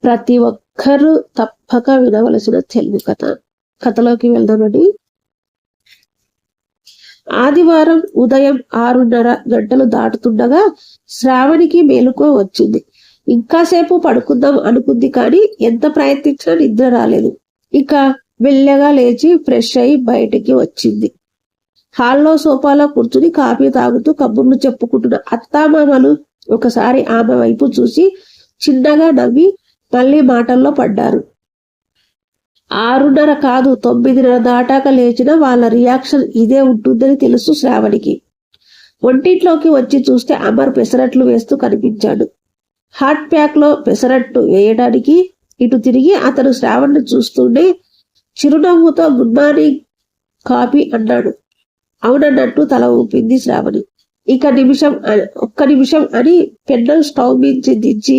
ప్రతి ఒక్కరూ తప్పక వినవలసిన తెలుగు కథ. కథలోకి వెళ్దామండి. ఆదివారం ఉదయం 6:30 గంటలు దాటుతుండగా శ్రావణికి మెలకువ వచ్చింది. ఇంకాసేపు పడుకుందాం అనుకుంది, కానీ ఎంత ప్రయత్నించినా నిద్ర రాలేదు. ఇక మెల్లగా లేచి ఫ్రెష్ అయి బయటికి వచ్చింది. హాల్లో సోఫాలో కూర్చుని కాఫీ తాగుతూ కబుర్లు చెప్పుకుంటున్న అత్తామామలు ఒకసారి ఆమె వైపు చూసి చిన్నగా నవ్వి మళ్ళీ మాటల్లో పడ్డారు. 6:30 కాదు, 9:30 దాటాక లేచిన వాళ్ళ రియాక్షన్ ఇదే ఉంటుందని తెలుసు శ్రావణికి. వంటింట్లోకి వచ్చి చూస్తే అమర్ పెసరట్లు వేస్తూ కనిపించాడు. హాట్ ప్యాక్ లో పెసరట్టు వేయడానికి ఇటు తిరిగి అతను శ్రావణ్ని చూస్తుండే చిరునవ్వుతో గుడ్ మార్నింగ్, కాఫీ అన్నాడు. అవునన్నట్టు తల ఊపింది శ్రావణి. ఒక్క నిమిషం అని పెన్ను స్టవ్ మించి దించి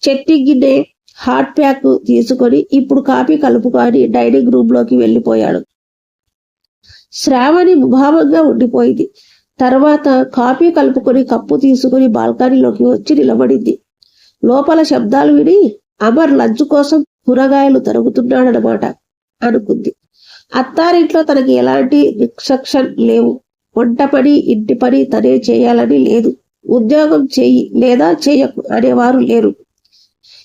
చట్నీ గిన్నె హాట్ ప్యాక్ తీసుకొని ఇప్పుడు కాఫీ కలుపుకొని డైనింగ్ రూమ్ లోకి వెళ్ళిపోయాడు. శ్రావణి ముభావంగా ఉండిపోయింది. తర్వాత కాఫీ కలుపుకొని కప్పు తీసుకుని బాల్కనీలోకి వచ్చి నిలబడింది. లోపల శబ్దాలు విని అమర్ లంచ్ కోసం కూరగాయలు తరుగుతున్నాడనమాట అనుకుంది. అత్తారింట్లో తనకి ఎలాంటి రిస్ట్రిక్షన్ లేవు. వంట పని, ఇంటి పని తనే చేయాలని లేదు. ఉద్యోగం చెయ్యి లేదా చేయకు అనేవారు లేరు.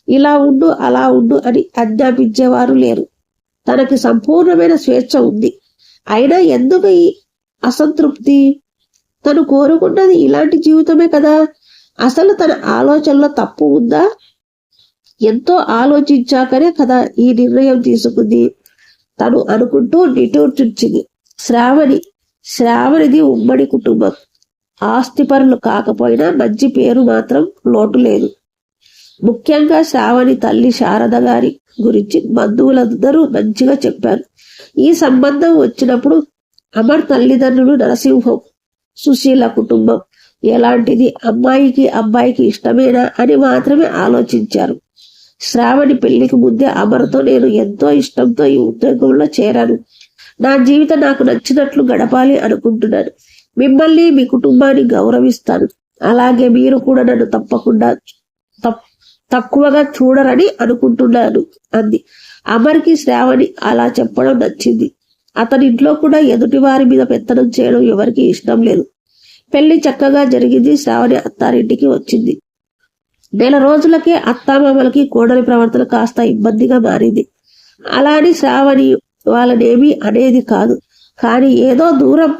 ఇలా ఉండు అలా ఉండు అని ఆజ్ఞాపించేవారు లేరు. తనకి సంపూర్ణమైన స్వేచ్ఛ ఉంది. అయినా ఎందుకు ఈ అసంతృప్తి? తను కోరుకున్నది ఇలాంటి జీవితమే కదా. అసలు తన ఆలోచనలో తప్పు ఉందా? ఎంతో ఆలోచించాకనే కదా ఈ నిర్ణయం తీసుకుంది తను అనుకుంటూ నిట్టూర్చింది. శ్రావణిది ఉమ్మడి కుటుంబం. ఆస్తిపరులు కాకపోయినా మంచి పేరు మాత్రం లోటు లేదు. ముఖ్యంగా శ్రావణి తల్లి శారద గారి గురించి బంధువులందరూ మంచిగా చెప్పారు. ఈ సంబంధం వచ్చినప్పుడు అమర్ తల్లిదండ్రులు నరసింహం, సుశీల కుటుంబం ఎలాంటిది, అమ్మాయికి అబ్బాయికి ఇష్టమేనా అని మాత్రమే ఆలోచించారు. శ్రావణి పెళ్లికి ముందే అమర్తో నేను ఎంతో ఇష్టంతో ఈ ఉద్యోగంలో చేరాను. నా జీవితం నాకు నచ్చినట్లు గడపాలి అనుకుంటున్నాను. మిమ్మల్ని, మీ కుటుంబాన్ని గౌరవిస్తాను. అలాగే మీరు కూడా నన్ను తప్పకుండా తక్కువగా చూడరని అనుకుంటున్నాను అంది. అమర్కి శ్రావణి అలా చెప్పడం నచ్చింది. అతని ఇంట్లో కూడా ఎదుటి వారి మీద పెత్తనం చేయడం ఎవరికి ఇష్టం లేదు. పెళ్లి చక్కగా జరిగింది. శ్రావణి అత్తారింటికి వచ్చింది. 1 రోజులకే అత్తామామలకి కోడలి ప్రవర్తన కాస్త ఇబ్బందిగా మారింది. అలా అని శ్రావణి వాళ్ళనేమీ అనేది కాదు. కానీ ఏదో దూరం.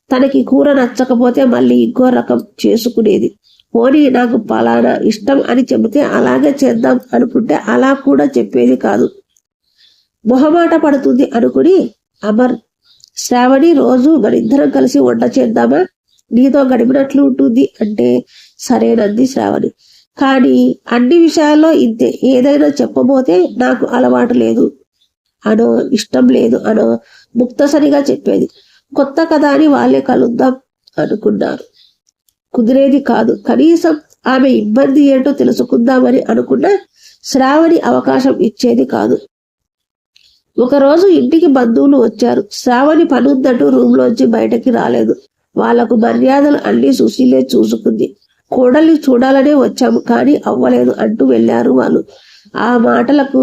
తనకి కూర నచ్చకపోతే మళ్ళీ ఇంకో రకం చేసుకునేది. పోనీ నాకు పలానా ఇష్టం అని చెబితే అలాగే చేద్దాం అనుకుంటే అలా కూడా చెప్పేది కాదు. మొహమాట పడుతుంది అనుకుని అమర్, శ్రావణి రోజు మనిద్దరం కలిసి వంట చేద్దామా, నీతో గడిపినట్లు ఉంటుంది అంటే సరేనంది శ్రావణి. కానీ అన్ని విషయాల్లో ఇంతే. ఏదైనా చెప్పబోతే నాకు అలవాటు లేదు అనో, ఇష్టం లేదు అనో ముక్తసరిగా చెప్పేది. కొత్త కదా అని వాళ్ళే కలుద్దాం అనుకున్నారు. కుదిరేది కాదు. కనీసం ఆమె ఇబ్బంది ఏంటో తెలుసుకుందామని అనుకున్నా శ్రావణి అవకాశం ఇచ్చేది కాదు. ఒకరోజు ఇంటికి బంధువులు వచ్చారు. శ్రావణి పనుందంటూ రూమ్లోంచి బయటకి రాలేదు. వాళ్లకు మర్యాదలు అన్ని సుశీలే చూసుకుంది. కోడల్ని చూడాలనే వచ్చాము కానీ అవ్వలేదు అంటూ వెళ్ళారు వాళ్ళు. ఆ మాటలకు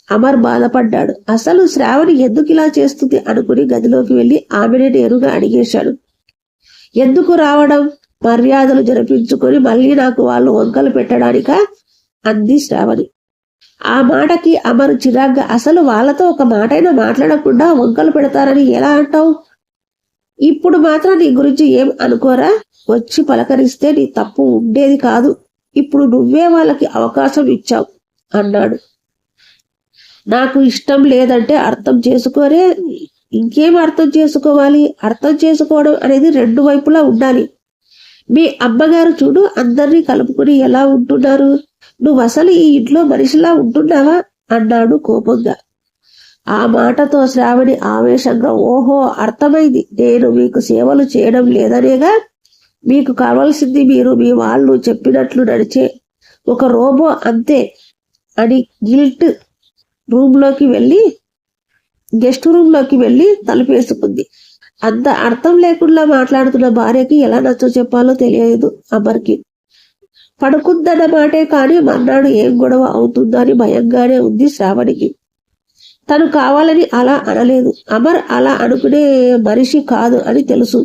అమర్ బాధపడ్డాడు. అసలు శ్రావణి ఎందుకు ఇలా చేస్తుంది అనుకుని గదిలోకి వెళ్ళి ఆమెనే నేరుగా అడిగేశాడు. ఎందుకు రావడం? మర్యాదలు జరిపించుకొని మళ్ళీ నాకు వాళ్ళు వంకలు పెట్టడానికా అంది శ్రావణి. ఆ మాటకి అమర్ చిరాగ్గా, అసలు వాళ్ళతో ఒక మాటైనా మాట్లాడకుండా వంకలు పెడతారని ఎలా అంటావు? ఇప్పుడు మాత్రం నీ గురించి ఏం అనుకోరా? వచ్చి పలకరిస్తే నీ తప్పు ఉండేది కాదు. ఇప్పుడు నువ్వే వాళ్ళకి అవకాశం ఇచ్చావు అన్నాడు. నాకు ఇష్టం లేదంటే అర్థం చేసుకోరే. ఇంకేం అర్థం చేసుకోవాలి? అర్థం చేసుకోవడం అనేది 2 వైపులా ఉండాలి. మీ అమ్మగారు చూడు, అందరినీ కలుపుకుని ఎలా ఉంటున్నారు. నువ్వు అసలు ఈ ఇంట్లో మనిషిలా ఉంటున్నావా అన్నాడు కోపంగా. ఆ మాటతో శ్రావణి ఆవేశంగా, ఓహో అర్థమైంది, నేను మీకు సేవలు చేయడం లేదనేగా. మీకు కావాల్సింది మీరు మీ వాళ్ళు చెప్పినట్లు నడిచే ఒక రోబో అంతే అని గెస్ట్ రూమ్లోకి వెళ్ళి తలుపేసుకుంది. అంత అర్థం లేకుండా మాట్లాడుతున్న భార్యకి ఎలా నచ్చ చెప్పాలో తెలియదు అమర్కి. పడుకుందన్న మాటే కానీ మర్నాడు ఏం గొడవ అవుతుందో అని భయంగానే ఉంది శ్రావణికి. తను కావాలని అలా అనలేదు. అమర్ అలా అనుకునే మనిషి కాదు అని తెలుసు.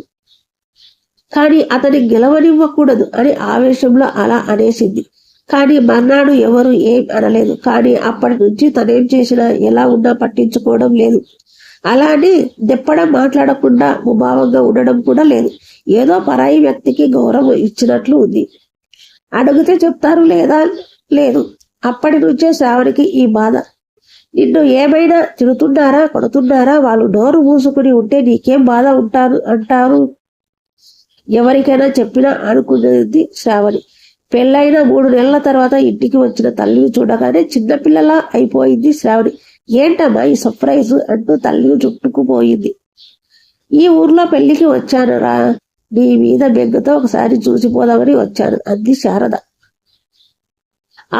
కానీ అతని గెలవనివ్వకూడదు అని ఆవేశంలో అలా అనేసింది. కానీ మర్నాడు ఎవరు ఏం అనలేదు. కానీ అప్పటి నుంచి తనేం చేసినా ఎలా ఉన్నా పట్టించుకోవడం లేదు. అలానే దెప్పడం, మాట్లాడకుండా ముభావంగా ఉండడం కూడా లేదు. ఏదో పరాయి వ్యక్తికి గౌరవం ఇచ్చినట్లు ఉంది. అడిగితే చెప్తారు లేదా లేదు. అప్పటి నుంచే శ్రావణికి ఈ బాధ. నిన్ను ఏమైనా తిడుతున్నారా, కొడుతున్నారా, వాళ్ళు నోరు మూసుకుని ఉంటే నీకేం బాధ అంటారు ఎవరికైనా చెప్పినా అనుకునేది శ్రావణి. పెళ్ళైన 3 నెలల తర్వాత ఇంటికి వచ్చిన తల్లిని చూడగానే చిన్నపిల్లలా అయిపోయింది శ్రావణి. ఏంటమ్మా ఈ సర్ప్రైజ్ అంటూ తల్లిని చుట్టుకుపోయింది. ఈ ఊర్లో పెళ్లికి వచ్చానురా, నీ మీద బెంగతో ఒకసారి చూసిపోదామని వచ్చాను అంది శారద.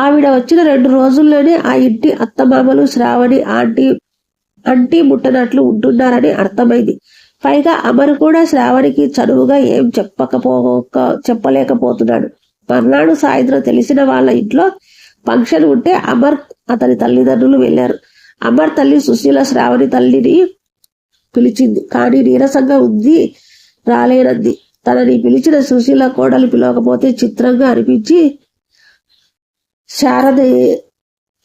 ఆవిడ వచ్చిన 2 రోజుల్లోనే ఆ ఇంటి అత్తమామలు శ్రావణి అంటీ ముట్టనట్లు ఉంటున్నారని అర్థమైంది. పైగా అమరు కూడా శ్రావణికి చనువుగా ఏం చెప్పలేకపోతున్నాడు. మర్నాడు సాయంత్రం తెలిసిన వాళ్ళ ఇంట్లో ఫంక్షన్ ఉంటే అమర్ అతని తల్లిదండ్రులు వెళ్లారు. అమర్ తల్లి సుశీల శ్రావణి తల్లిని పిలిచింది. కానీ నీరసంగా ఉంది, రాలేనంది. తనని పిలిచిన సుశీల కోడలు పిలవకపోతే చిత్రంగా అనిపించి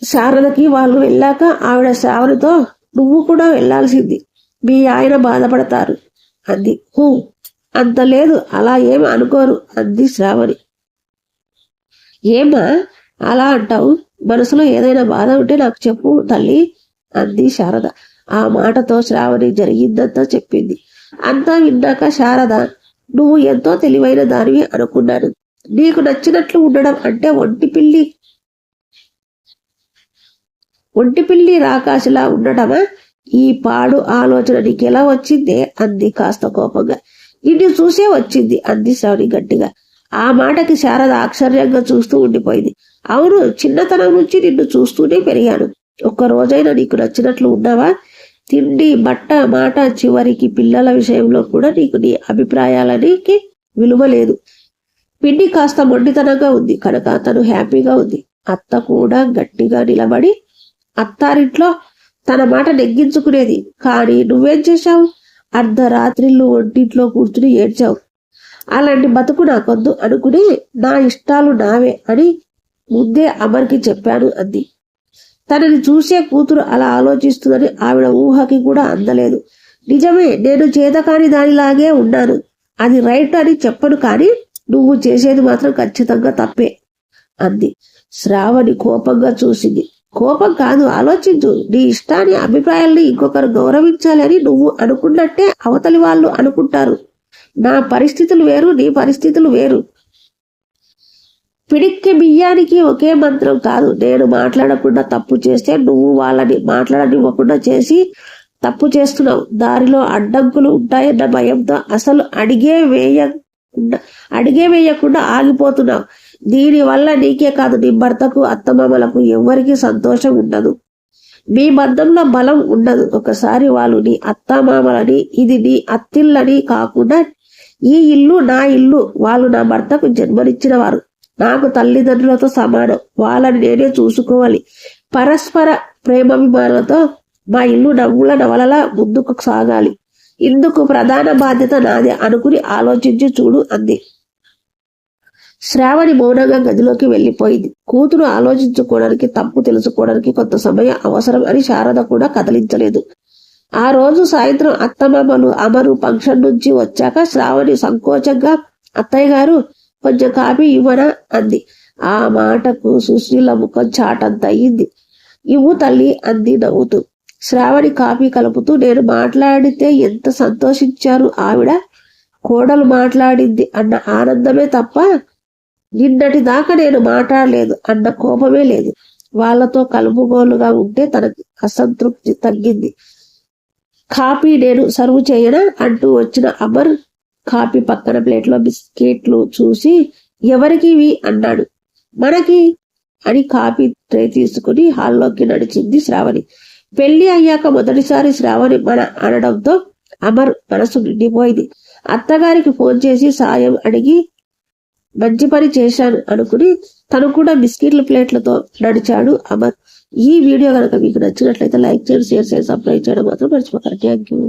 శారదకి వాళ్ళు వెళ్ళాక ఆవిడ శ్రావణితో, నువ్వు కూడా వెళ్లాల్సింది, మీ ఆయన బాధపడతారు అంది. అంత లేదు, అలా ఏం అనుకోరు అంది శ్రావణి. ఏమా అలా అంటావు? మనసులో ఏదైనా బాధ ఉంటే నాకు చెప్పు తల్లి అంది శారద. ఆ మాటతో శ్రావణి జరిగిందంతా చెప్పింది. అంతా విన్నాక శారద, నువ్వు ఎంతో తెలివైన దానివి అనుకున్నాను. నీకు నచ్చినట్లు ఉండడం అంటే ఒంటి పిల్లి రాకాశలా ఉండటమా? ఈ పాడు ఆలోచన నీకెలా వచ్చిందే అంది కాస్త కోపంగా. నిన్ను చూసే వచ్చింది అంది శ్రావణి గట్టిగా. ఆ మాటకి శారద ఆశ్చర్యంగా చూస్తూ ఉండిపోయింది. అవును, చిన్నతనం నుంచి నిన్ను చూస్తూనే పెరిగాను. ఒక్క రోజైనా నీకు నచ్చినట్లు ఉన్నావా? తిండి, బట్ట, మాట, చివరికి పిల్లల విషయంలో కూడా నీకు నీ అభిప్రాయాలకి విలువ లేదు. పిండి కాస్త మొండితనంగా ఉంది కనుక తను హ్యాపీగా ఉంది. అత్త కూడా గట్టిగా నిలబడి అత్తారింట్లో తన మాట నెగ్గించుకునేది. కానీ నువ్వేం చేశావు? అర్ధరాత్రిళ్ళు ఒంటింట్లో కూర్చుని ఏడ్చావు. అలాంటి బతుకు నాకొద్దు అనుకుని నా ఇష్టాలు నావే అని ముందే అమర్కి చెప్పాను అంది. తనని చూసే కూతురు అలా ఆలోచిస్తుందని ఆవిడ ఊహకి కూడా అందలేదు. నిజమే, నేను చేతకాని దానిలాగే ఉన్నాను. అది రైట్ అని చెప్పను, కానీ నువ్వు చేసేది మాత్రం ఖచ్చితంగా తప్పే అంది. శ్రావణి కోపంగా చూసింది. కోపం కాదు, ఆలోచించు. నీ ఇష్టాన్ని, అభిప్రాయాల్ని ఇంకొకరు గౌరవించాలి అని నువ్వు అనుకున్నట్టే అవతలి వాళ్ళు అనుకుంటారు. నా పరిస్థితులు వేరు, నీ పరిస్థితులు వేరు. పిడిక్కి బియ్యానికి ఒకే మంత్రం కాదు. నేను మాట్లాడకుండా తప్పు చేస్తే నువ్వు వాళ్ళని మాట్లాడనివ్వకుండా చేసి తప్పు చేస్తున్నావు. దారిలో అడ్డంకులు ఉంటాయన్న భయంతో అసలు అడిగే వేయకుండా ఆగిపోతున్నావు. దీనివల్ల నీకే కాదు, నీ భర్తకు, అత్తమామలకు ఎవరికి సంతోషం ఉండదు. మీ బంధంలో బలం ఉండదు. ఒకసారి వాళ్ళు నీ అత్తమామలని, ఇది నీ అత్తిళ్ళని కాకుండా ఈ ఇల్లు నా ఇల్లు. వాళ్ళు నా భర్తకు జన్మనిచ్చిన వారు, నాకు తల్లిదండ్రులతో సమానం. వాళ్ళని నేనే చూసుకోవాలి. పరస్పర ప్రేమాభిమానాలతో మా ఇల్లు నవ్వుల నవలలా ముందుకు సాగాలి. ఇందుకు ప్రధాన బాధ్యత నాదే అనుకుని ఆలోచించి చూడు అంది. శ్రావణి మౌనంగా గదిలోకి వెళ్ళిపోయింది. కూతురు ఆలోచించుకోవడానికి, తప్పు తెలుసుకోవడానికి కొంత సమయం అవసరం అని శారద కూడా కదలించలేదు. ఆ రోజు సాయంత్రం అత్తమామలు అమరు ఫంక్షన్ నుంచి వచ్చాక శ్రావణి సంకోచంగా, అత్తయ్య గారు కొంచెం కాఫీ ఇవ్వనా అంది. ఆ మాటకు సుశీల ముఖం చాటంత అయ్యింది. ఇవ్వు తల్లి అంది నవ్వుతూ. శ్రావణి కాఫీ కలుపుతూ, నేను మాట్లాడితే ఎంత సంతోషించారు ఆవిడ. కోడలు మాట్లాడింది అన్న ఆనందమే తప్ప నిన్నటి దాకా నేను మాట్లాడలేదు అన్న కోపమే లేదు. వాళ్లతో కలుపుగోలుగా ఉంటే తనకి అసంతృప్తి తగ్గింది. కాఫీ నేను సర్వ్ చేయనా అంటూ వచ్చిన అమర్ కాఫీ పక్కన ప్లేట్లో బిస్కెట్లు చూసి, ఎవరికి ఇవి అన్నాడు. మనకి అని కాఫీ ట్రే తీసుకుని హాల్లోకి నడిచింది శ్రావణి. పెళ్లి అయ్యాక మొదటిసారి శ్రావణి మన అనడంతో అమర్ మనసు నిండిపోయింది. అత్తగారికి ఫోన్ చేసి సాయం అడిగి మంచి పని చేశాను అనుకుని తను కూడా బిస్కెట్ల ప్లేట్లతో నడిచాడు అమర్. ఈ వీడియో కనుక మీకు నచ్చినట్లయితే లైక్ చేయండి, షేర్ చేయండి, సబ్స్క్రైబ్ చేయడం మాత్రం మర్చిపోకండి. Thank you.